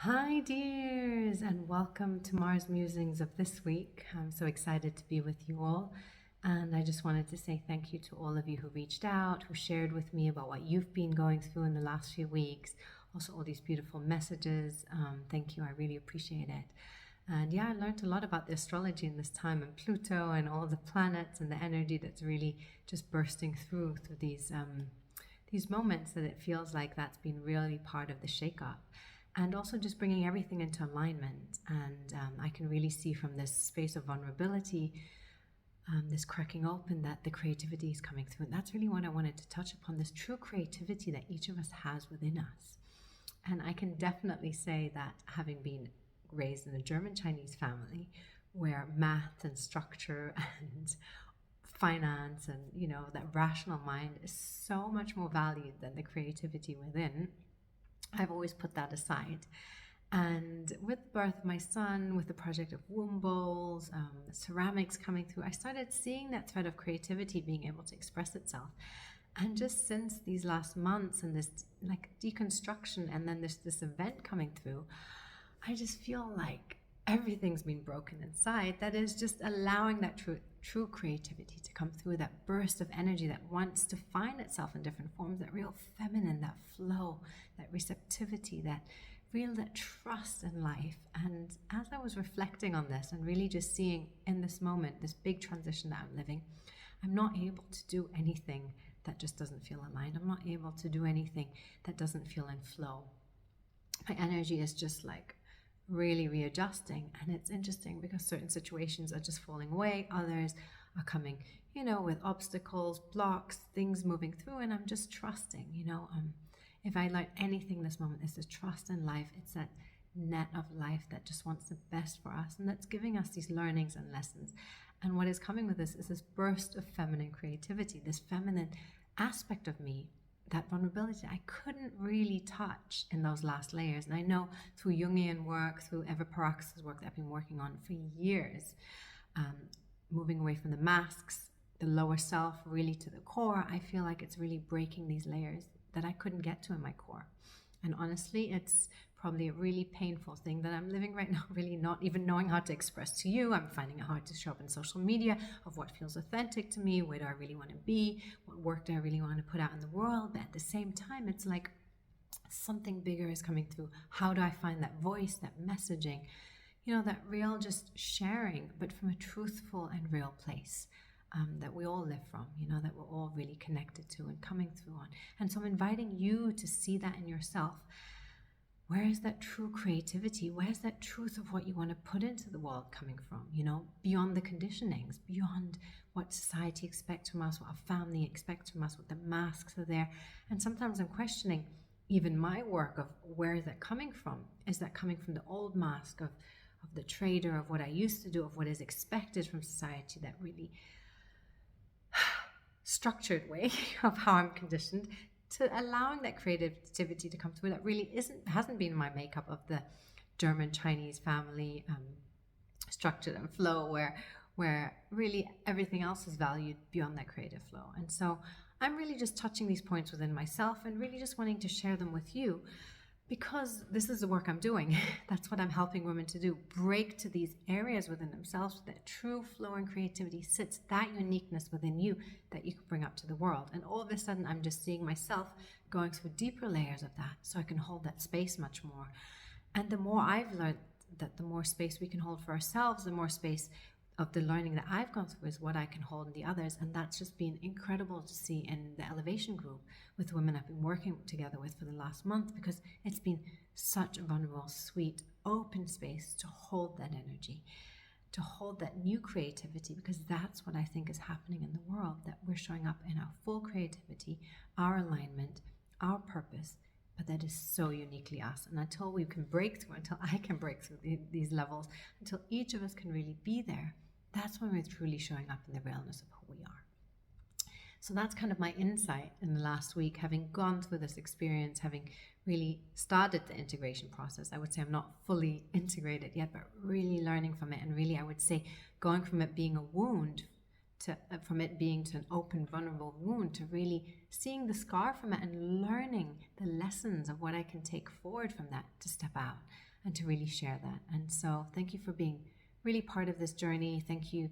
Hi, dears, and welcome to Mars Musings of this week. I'm so excited to be with you all. And I just wanted to say thank you to all of you who reached out, who shared with me about what you've been going through in the last few weeks. Also, all these beautiful messages. Thank you. I really appreciate it. And yeah, I learned a lot about the astrology in this time and Pluto and all the planets and the energy that's really just bursting through these moments that it feels like that's been really part of the shakeup. And also just bringing everything into alignment. And I can really see from this space of vulnerability, this cracking open, that the creativity is coming through. And that's really what I wanted to touch upon, this true creativity that each of us has within us. And I can definitely say that having been raised in a German Chinese family where math and structure and finance and, that rational mind is so much more valued than the creativity within, I've always put that aside. And with the birth of my son, with the project of womb bowls, ceramics coming through, I started seeing that thread of creativity being able to express itself. And just since these last months and this like deconstruction and then this event coming through, I just feel like everything's been broken inside. That is just allowing that true creativity to come through, that burst of energy that wants to find itself in different forms, that real feminine, that flow, that receptivity, that trust in life. And as I was reflecting on this and really just seeing in this moment, this big transition that I'm living, I'm not able to do anything that just doesn't feel aligned. I'm not able to do anything that doesn't feel in flow. My energy is just like really readjusting. And it's interesting because certain situations are just falling away, others are coming, with obstacles, blocks, things moving through, and I'm just trusting. If I learned anything this moment, is to trust in life. It's that net of life that just wants the best for us and that's giving us these learnings and lessons. And what is coming with this is this burst of feminine creativity, this feminine aspect of me, that vulnerability I couldn't really touch in those last layers. And I know through Jungian work, through Eva Parax's work that I've been working on for years, moving away from the masks, the lower self, really to the core, I feel like it's really breaking these layers that I couldn't get to in my core. And honestly, it's probably a really painful thing that I'm living right now, really not even knowing how to express to you. I'm finding it hard to show up in social media of what feels authentic to me, where do I really want to be, what work do I really want to put out in the world. But at the same time, it's like something bigger is coming through. How do I find that voice, that messaging, that real just sharing, but from a truthful and real place. That we all live from, that we're all really connected to and coming through on. And so I'm inviting you to see that in yourself. Where is that true creativity? Where's that truth of what you want to put into the world coming from? Beyond the conditionings, beyond what society expects from us, what our family expects from us, what the masks are there. And sometimes I'm questioning even my work of where is that coming from? Is that coming from the old mask of the trader, of what I used to do, of what is expected from society, that really structured way of how I'm conditioned, to allowing that creativity to come through that really hasn't been my makeup of the German Chinese family structure and flow, where really everything else is valued beyond that creative flow. And so I'm really just touching these points within myself and really just wanting to share them with you, because this is the work I'm doing. That's what I'm helping women to do. Break to these areas within themselves that true flow and creativity sits, that uniqueness within you that you can bring up to the world. And all of a sudden, I'm just seeing myself going through deeper layers of that so I can hold that space much more. And the more I've learned that the more space we can hold for ourselves, the more space of the learning that I've gone through is what I can hold in the others. And that's just been incredible to see in the elevation group with women I've been working together with for the last month, because it's been such a vulnerable, sweet, open space to hold that energy, to hold that new creativity, because that's what I think is happening in the world, that we're showing up in our full creativity, our alignment, our purpose, but that is so uniquely us. And until we can break through, until I can break through these levels, until each of us can really be there, that's when we're truly showing up in the realness of who we are. So that's kind of my insight in the last week, having gone through this experience, having really started the integration process. I would say I'm not fully integrated yet, but really learning from it. And really, I would say going from it being a wound to from it being to an open, vulnerable wound, to really seeing the scar from it and learning the lessons of what I can take forward from that to step out. and to really share that. And so thank you for being really part of this journey. Thank you,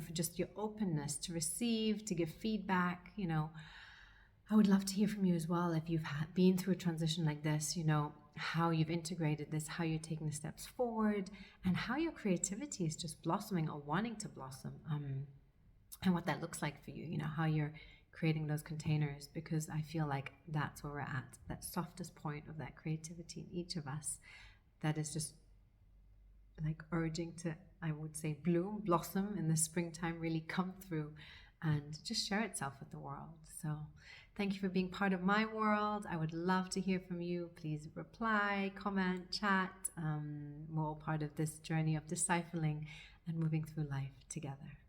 for just your openness to receive, to give feedback. I would love to hear from you as well if you've been through a transition like this, how you've integrated this, how you're taking the steps forward, and how your creativity is just blossoming or wanting to blossom, and what that looks like for you, how you're creating those containers, because I feel like that's where we're at, that softest point of that creativity in each of us that is just like urging to, I would say, bloom, blossom in the springtime, really come through and just share itself with the world. So thank you for being part of my world. I would love to hear from you. Please reply, comment, chat. We're all part of this journey of deciphering and moving through life together.